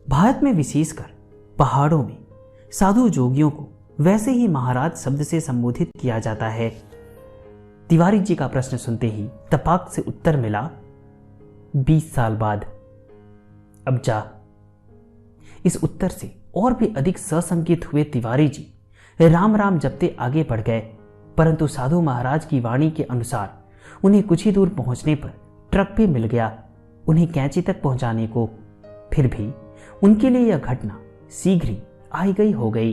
भारत में विशेषकर पहाड़ों में साधु जोगियों को वैसे ही महाराज शब्द से संबोधित किया जाता है। तिवारी जी का प्रश्न सुनते ही तपाक से उत्तर मिला, 20 साल बाद। अब जा। इस उत्तर से और भी अधिक सशंकित हुए तिवारी जी राम राम जपते आगे बढ़ गए, परंतु साधु महाराज की वाणी के अनुसार उन्हें कुछ ही दूर पहुंचने पर ट्रक भी मिल गया उन्हें कैंची तक पहुंचाने को। फिर भी उनके लिए यह घटना शीघ्र ही आई गई हो गई,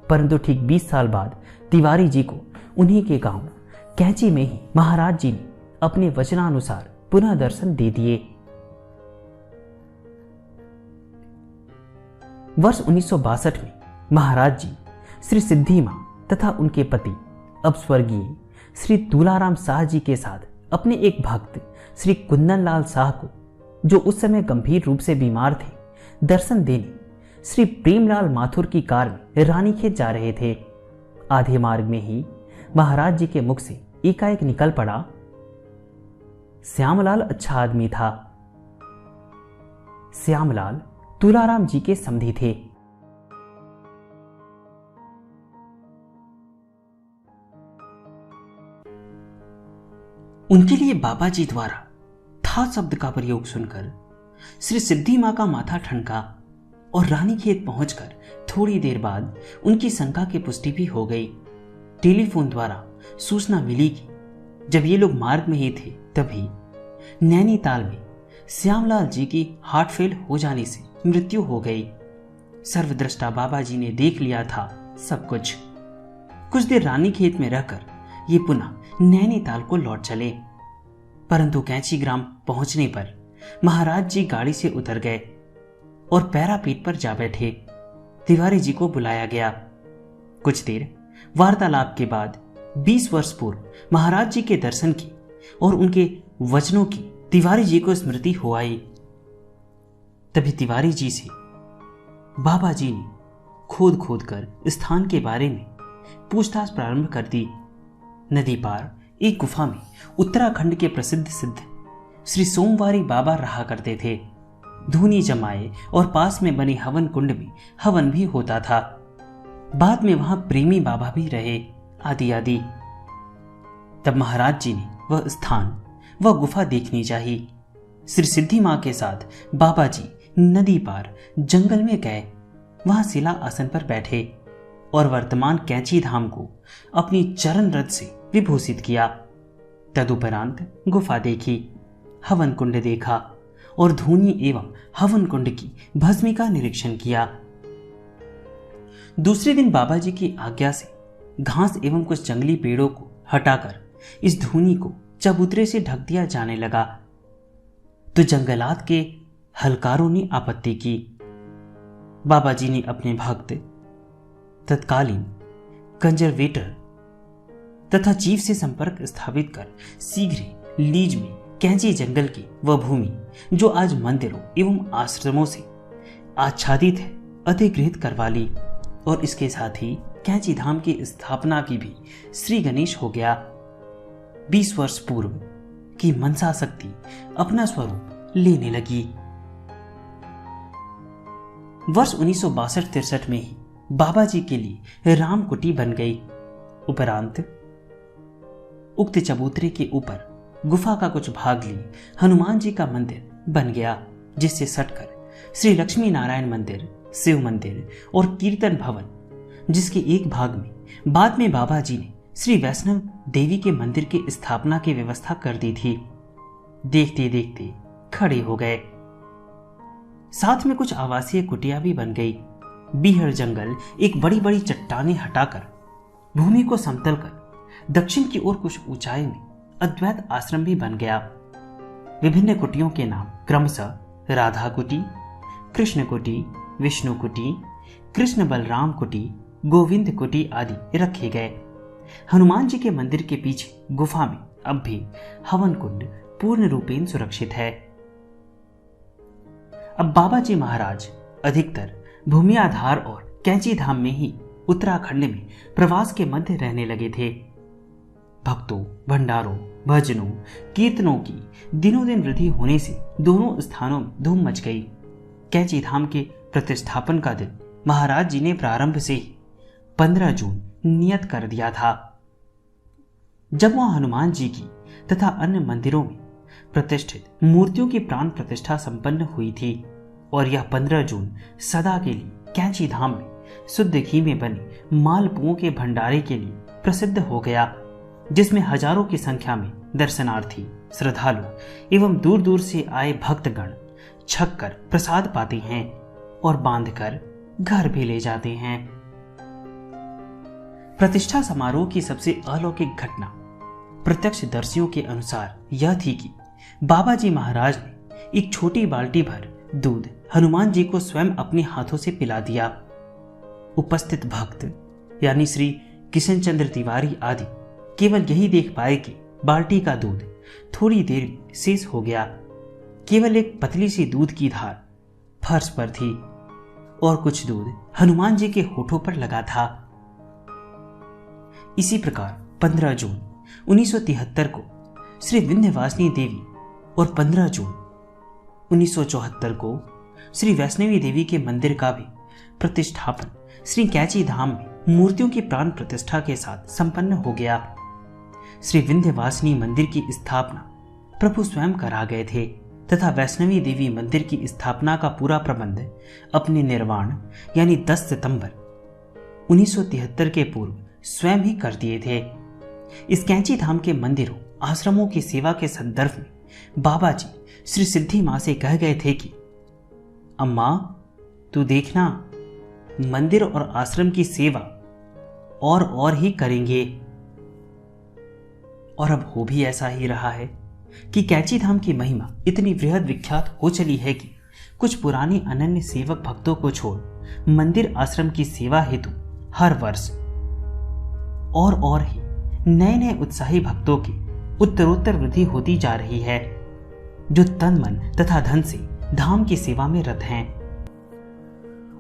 परंतु ठीक 20 साल बाद तिवारी जी को उन्हीं के गांव कैंची में ही महाराज जी ने अपने वचनानुसार पुनः दर्शन दे दिए। वर्ष 1962 में महाराज जी श्री सिद्धि मां तथा उनके पति अब स्वर्गीय श्री तुलाराम शाह जी के साथ अपने एक भक्त श्री कुंदन लाल शाह को, जो उस समय गंभीर रूप से बीमार थे, दर्शन देने श्री प्रेमलाल माथुर की कार में रानीखेत जा रहे थे। आधे मार्ग में ही महाराज जी के मुख से एकाएक निकल पड़ा, श्यामलाल अच्छा आदमी था। श्यामलाल तुलाराम जी के समधी थे। उनके लिए बाबा जी द्वारा था शब्द का प्रयोग सुनकर श्री सिद्धि मां का माथा ठनका और रानीखेत पहुंचकर थोड़ी देर बाद उनकी शंका की पुष्टि भी हो गई। टेलीफोन द्वारा सूचना मिली कि जब ये लोग मार्ग में ही थे तभी नैनीताल में श्यामलाल जी की हार्ट फेल हो जाने से मृत्यु हो गई। सर्वद्रष्टा बाबा जी ने देख लिया था सब कुछ। कुछ देर रानीखेत में रहकर ये पुनः नैनीताल को लौट चले, परंतु कैंची ग्राम पहुंचने पर महाराज जी गाड़ी से उतर गए और पैरापीठ पर जा बैठे। तिवारी जी को बुलाया गया। कुछ देर वार्तालाप के बाद 20 वर्ष पूर्व महाराज जी के दर्शन की और उनके वचनों की तिवारी जी को स्मृति हो आई। तभी तिवारी जी से बाबा जी ने खोद खोद कर स्थान के बारे में पूछताछ प्रारंभ कर दी। नदी पार एक गुफा में उत्तराखंड के प्रसिद्ध सिद्ध श्री सोमवारी बाबा रहा करते थे। धूनी जमाए और पास में बने हवन कुंड में हवन भी होता था। बाद में वहां प्रेमी बाबा भी रहे, आदि आदि। तब महाराज जी ने वह स्थान वह गुफा देखनी चाहिए। श्री सिद्धि मां के साथ बाबा जी नदी पार जंगल में गए, वहां शिला आसन पर बैठे और वर्तमान कैंची धाम को अपनी चरण रथ से विभूषित किया। तदुपरांत गुफा देखी, हवन कुंड देखा और धूनी एवं हवन कुंड की भस्मी का निरीक्षण किया। दूसरे दिन बाबा जी की आज्ञा से घास एवं कुछ जंगली पेड़ों को हटाकर इस धूनी को चबूतरे से ढक दिया जाने लगा, तो जंगलात के हलकारों ने आपत्ति की। बाबा जी ने अपने भक्त तत्कालीन कंजरवेटर तथा चीफ से संपर्क स्थापित कर शीघ्र लीज में कैंची जंगल की वह भूमि, जो आज मंदिरों एवं आश्रमों से आच्छादित है, अधिगृहित करवा ली और इसके साथ ही कैंची धाम की स्थापना की भी श्री गणेश हो गया। 20 वर्ष पूर्व की मनसा शक्ति अपना स्वरूप लेने लगी। वर्ष 1962-63 में ही बाबा जी के लिए राम कुटी बन गई। उपरांत उक्त चबूतरे के ऊपर गुफा का कुछ भाग लिए हनुमान जी का मंदिर बन गया, जिससे सटकर श्री लक्ष्मी नारायण मंदिर, शिव मंदिर और कीर्तन भवन, जिसके एक भाग में बाद में बाबा जी ने श्री वैष्णव देवी के मंदिर की स्थापना की व्यवस्था कर दी थी, देखते देखते खड़े हो गए। साथ में कुछ आवासीय कुटिया भी बन गई। बीहड़ जंगल एक बड़ी बड़ी चट्टानें हटाकर भूमि को समतल कर दक्षिण की ओर कुछ ऊंचाई में अद्वैत आश्रम भी बन गया। विभिन्न कुटियों के नाम क्रमशः राधा कुटी, कृष्ण कुटी, विष्णु कुटी, कृष्ण बलराम कुटी, गोविंद कुटी आदि रखे गए। हनुमान जी के मंदिर के पीछे गुफा में अब भी हवन कुंड पूर्ण रूपेण सुरक्षित है। अब बाबा जी महाराज अधिकतर भूमि आधार और कैंची धाम में ही उत्तराखंड में प्रवास के मध्य रहने लगे थे। भक्तों, भंडारों, भजनों, कीर्तनों की दिनों दिन वृद्धि होने से दोनों स्थानों में धूम मच गई। कैंची धाम के प्रतिष्ठापन का दिन महाराज जी ने प्रारंभ से ही 15 जून नियत कर दिया था। जब वहां हनुमान जी की तथा अन्य मंदिरों में प्रतिष्ठित मूर्तियों की प्राण प्रतिष्ठा संपन्न हुई थी और यह 15 जून सदा के लिए कैंची धाम में शुद्ध घी में बने मालपुओं के भंडारे के लिए प्रसिद्ध हो गया, जिसमें हजारों की संख्या में दर्शनार्थी, श्रद्धालु एवं दूर दूर से आए भक्तगण छक कर प्रसाद पाते हैं और बांधकर घर भी ले जाते हैं। प्रतिष्ठा समारोह की सबसे अलौकिक घटना प्रत्यक्षदर्शियों के अनुसार यह थी कि बाबा जी महाराज ने एक छोटी बाल्टी भर दूध हनुमान जी को स्वयं अपने हाथों से पिला दिया। उपस्थित भक्त यानी श्री किशन चंद्र तिवारी आदि केवल यही देख पाए कि बाल्टी का दूध थोड़ी देर में शेष हो गया। केवल एक पतली सी दूध की धार फर्श पर थी और कुछ दूध हनुमान जी के होठों पर लगा था। इसी प्रकार 15 जून 1973 को श्री विंध्यवासिनी देवी और 15 जून 1974 को श्री वैष्णवी देवी के मंदिर का भी प्रतिष्ठापन श्री कैंची धाम में मूर्तियों की प्राण प्रतिष्ठा के साथ संपन्न हो गया। श्री विंध्यवासिनी मंदिर की स्थापना प्रभु स्वयं करा गए थे तथा वैष्णवी देवी मंदिर की स्थापना का पूरा प्रबंध अपने निर्वाण यानी 10 सितंबर 1973 के पूर्व स्वयं ही कर दिए थे। इस कैंची धाम के मंदिरों आश्रमों की सेवा के संदर्भ में बाबा जी श्री सिद्धि मां से कह गए थे कि अम्मा तू देखना, मंदिर और आश्रम की सेवा और ही करेंगे। और अब हो भी ऐसा ही रहा है कि कैंची धाम की महिमा इतनी वृहद विख्यात हो चली है कि कुछ पुराने अनन्य सेवक भक्तों को छोड़ मंदिर आश्रम की सेवा हेतु हर वर्ष और ही नए नए उत्साही भक्तों की उत्तरोत्तर वृद्धि होती जा रही है, जो तन मन तथा धन से धाम की सेवा में रत हैं।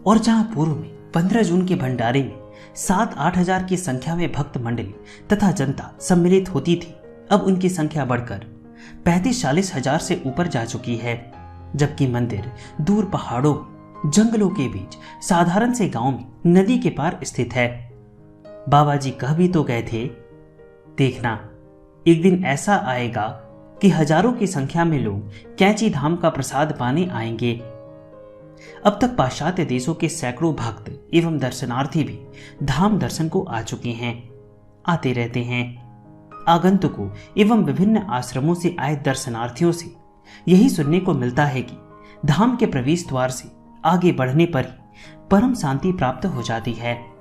और जहां पूर्व में 15 जून के भंडारे में 7-8 हजार की संख्या में भक्त मंडली तथा जनता सम्मिलित होती थी, अब उनकी संख्या बढ़कर 35-40 हजार से ऊपर जा चुकी है। जबकि मंदिर दूर पहाड़ों, जंगलों के बीच साधारण से गांव में नदी के पार स्थित है। बाबा जी कह भी तो गए थे, देखना एक दिन ऐसा आएगा कि हजारों की संख्या में लोग कैंची धाम का प्रसाद पाने आएंगे। अब तक पाश्चात्य देशों के सैकड़ों भक्त एवं दर्शनार्थी भी धाम दर्शन को आ चुके हैं, आते रहते हैं। आगंतुकों एवं विभिन्न आश्रमों से आए दर्शनार्थियों से यही सुनने को मिलता है कि धाम के प्रवेश द्वार से आगे बढ़ने पर ही परम शांति प्राप्त हो जाती है।